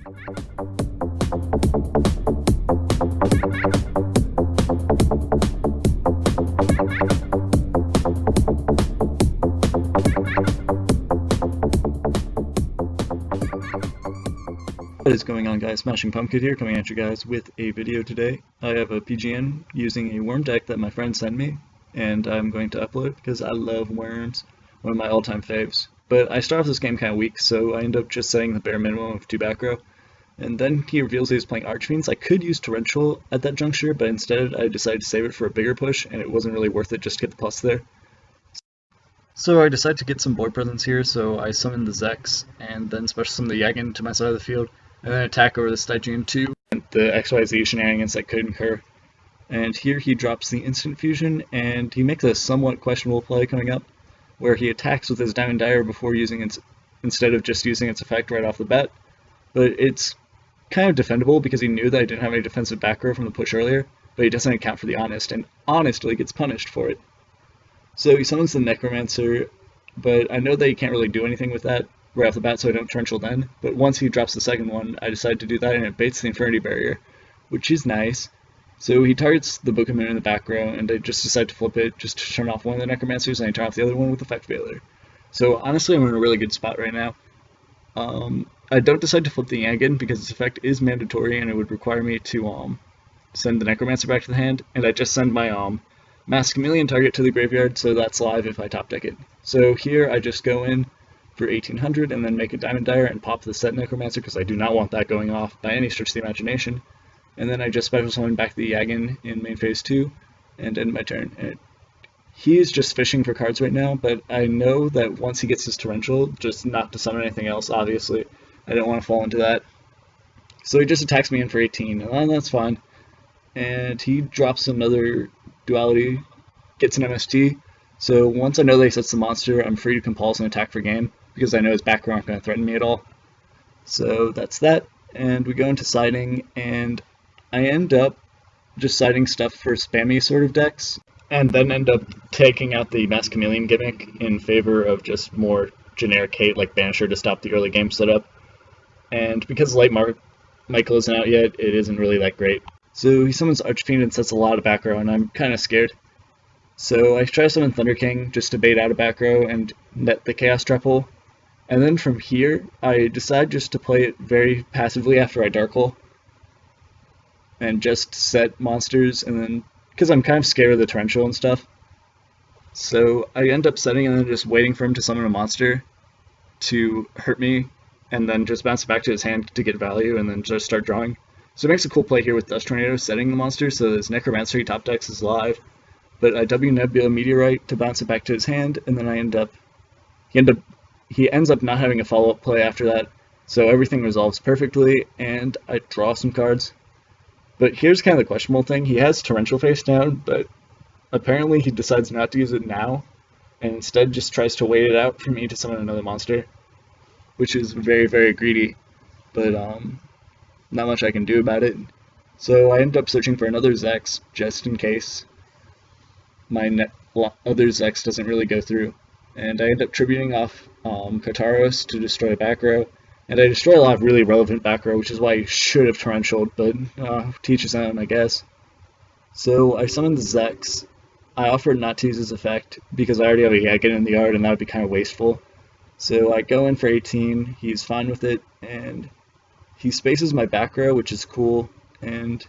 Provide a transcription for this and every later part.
What is going on, guys? Smashing Pumpkin here, coming at you guys with a video today. I have a PGN using a worm deck that my friend sent me, and I'm going to upload because I love worms, one of my all-time faves. But I start off this game kind of weak, so I end up just setting the bare minimum of 2 back row. And then he reveals he's playing Archfiends. I could use Torrential at that juncture, but instead I decided to save it for a bigger push, and it wasn't really worth it just to get the plus there. So I decided to get some board presence here, so I summoned the Zex, and then special summon the Yagen to my side of the field, and then attack over the Stygian 2, and the XYZ shenanigans that could incur. And here he drops the Instant Fusion, and he makes a somewhat questionable play coming up, where he attacks with his Diamond Dire before using its, instead of just using its effect right off the bat. But it's kind of defendable because he knew that I didn't have any defensive back row from the push earlier, but he doesn't account for the Honest, and honestly gets punished for it. So he summons the Necromancer, but I know that he can't really do anything with that right off the bat, so I don't Torrential then. But once he drops the second one, I decide to do that, and it baits the Infinity Barrier, which is nice. So he targets the Book of Moon in the back row, and I just decide to flip it just to turn off one of the Necromancers, and I turn off the other one with Effect Failure. So honestly, I'm in a really good spot right now. I don't decide to flip the Yagen because its effect is mandatory, and it would require me to send the Necromancer back to the hand, and I just send my Mass Chameleon target to the graveyard, so that's live if I top deck it. So here I just go in for 1800 and then make a Diamond Dire and pop the set Necromancer because I do not want that going off by any stretch of the imagination. And then I just special summon back the Yagen in main phase 2 and end my turn. And he is just fishing for cards right now, but I know that once he gets his Torrential, just not to summon anything else, obviously. I don't want to fall into that. So he just attacks me in for 18, and that's fine. And he drops another Duality, gets an MST. So once I know that he sets the monster, I'm free to compulse and attack for game, because I know his back row aren't going to threaten me at all. So that's that, and we go into siding, and I end up just siding stuff for spammy sort of decks, and then end up taking out the Mass Chameleon gimmick in favor of just more generic hate like Banisher to stop the early game setup. And because Light Michael isn't out yet, it isn't really that great. So he summons Archfiend and sets a lot of back row, and I'm kind of scared. So I try to summon Thunder King just to bait out a back row and net the Chaos Trap hole. And then from here, I decide just to play it very passively after I Dark Hole. And just set monsters, and then, because I'm kind of scared of the Torrential and stuff. So I end up setting and then just waiting for him to summon a monster to hurt me, and then just bounce it back to his hand to get value, and then just start drawing. So it makes a cool play here with Dust Tornado setting the monster, so his Necromancer he top decks is live. But I W Nebula Meteorite to bounce it back to his hand, and then he ends up not having a follow-up play after that, so everything resolves perfectly, and I draw some cards. But here's kind of the questionable thing, he has Torrential face down, but apparently he decides not to use it now, and instead just tries to wait it out for me to summon another monster, which is very, very greedy, but not much I can do about it. So I end up searching for another Zex, just in case my other Zex doesn't really go through. And I end up tributing off Kataros to destroy back row, and I destroy a lot of really relevant back row, which is why I should have Torrentialed, but teach his own, I guess. So I summoned the Zex. I offered not to use his effect, because I already have a Yagen in the yard, and that would be kind of wasteful. So I go in for 18, he's fine with it, and he spaces my back row, which is cool, and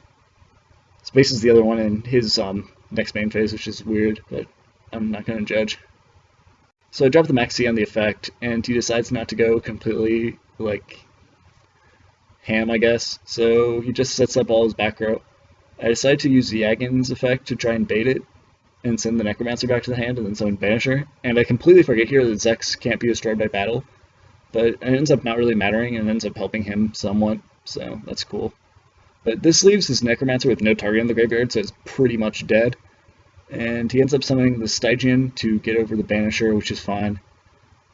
spaces the other one in his next main phase, which is weird, but I'm not going to judge. So I drop the Maxi on the effect, and he decides not to go completely, like, ham, I guess, so he just sets up all his back row. I decide to use the Yagen's effect to try and bait it, and send the Necromancer back to the hand, and then summon Banisher, and I completely forget here that Zex can't be destroyed by battle, but it ends up not really mattering, and ends up helping him somewhat, so that's cool. But this leaves his Necromancer with no target in the graveyard, so it's pretty much dead. And he ends up summoning the Stygian to get over the Banisher, which is fine.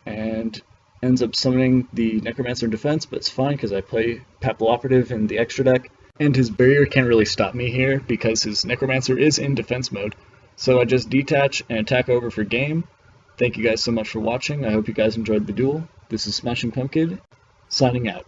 And ends up summoning the Necromancer in defense, but it's fine because I play Papilloperative in the extra deck. And his barrier can't really stop me here because his Necromancer is in defense mode. So I just detach and attack over for game. Thank you guys so much for watching. I hope you guys enjoyed the duel. This is Smashing Pumpkin, signing out.